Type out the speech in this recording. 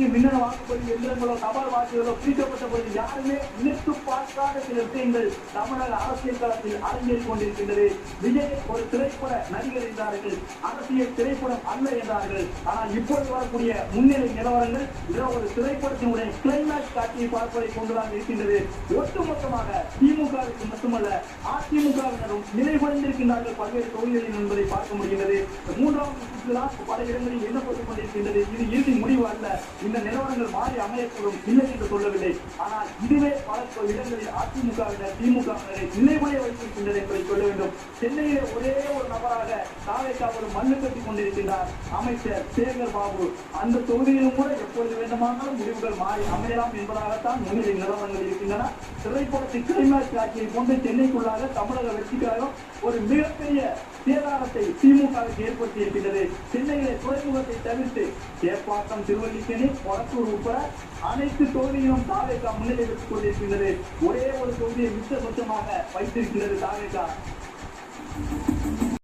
நேற்றைக்கு மின்னணு வாக்குப்பதிவு எந்திரங்களோ தபால் வாக்குகளோ பிரிக்கப்பட்ட பொழுது யாருமே நினைத்து பார்க்காத சில விஷயங்கள் தமிழக அரசியல் களத்தில் அரங்கேறிக் கொண்டிருக்கின்றது. விஜய் ஒரு திரைப்பட நடிகர் என்றார்கள், அரசியல் திரைப்படம் அல்ல என்றார்கள். ஆனால் இப்பொழுது வரக்கூடிய முன்னிலை நிலவரங்கள் ஒரு திரைப்படத்தினுடைய கிளைமேக்ஸ் காட்சியை பார்ப்பதை கொண்டுதான் இருக்கின்றது. ஒட்டுமொத்தமாக திமுகவிற்கு மட்டுமல்ல அதிமுகவினரும் நிலைகுலைந்திருக்கின்றார்கள் பல்வேறு தொகுதிகளில் என்பதை பார்க்க முடிகிறது. மூன்றாவது சுற்றுதான் பல இடங்களில் எண்ணப்பட்டுக் கொண்டிருக்கின்றது. இது இறுதி முடிவு அல்ல. இந்த நிலவரங்கள் மாறி அமையக்கூடும், இல்லை என்று சொல்லவில்லை. ஆனால் இதுவே பல இடங்களில் அதிமுகவினர் திமுகவினரை நிலைகுலைய வைத்திருக்கின்றது என்பதை சொல்ல வேண்டும். சென்னையிலே ஒரே ஒரு நபராக தாவேக்காக மண்ணு கட்டிக் கொண்டிருக்கின்றார் அமைச்சர் சேகர் பாபு. அந்த தொகுதியிலும் கூட எப்பொழுது வேண்டுமானாலும் முடிவுகள் மாறி அமையலாம் என்பதாகத்தான் முன்னிலை நிலவரங்கள் இருக்கின்றன. திரைப்படத்தின் கிளைமேக்ஸ் காட்சியை கொண்டு சென்னைக்குள்ளாக தமிழக வெற்றிக்காக ஒரு மிகப்பெரிய சேதாரத்தை திமுகவுக்கு ஏற்படுத்தி இருக்கின்றது. சென்னையிலே துறைமுகத்தை தவிர்த்து சேப்பாக்கம், திருவல்லிக்கேணி, கொளத்தூர் உட்பட அனைத்து தொகுதியிலும் தாவேகா முன்னிலை பெற்றுக் கொண்டிருக்கின்றது. ஒரே ஒரு தொகுதியை மிச்ச சொச்சமாக வைத்திருக்கின்றது தாவேகா.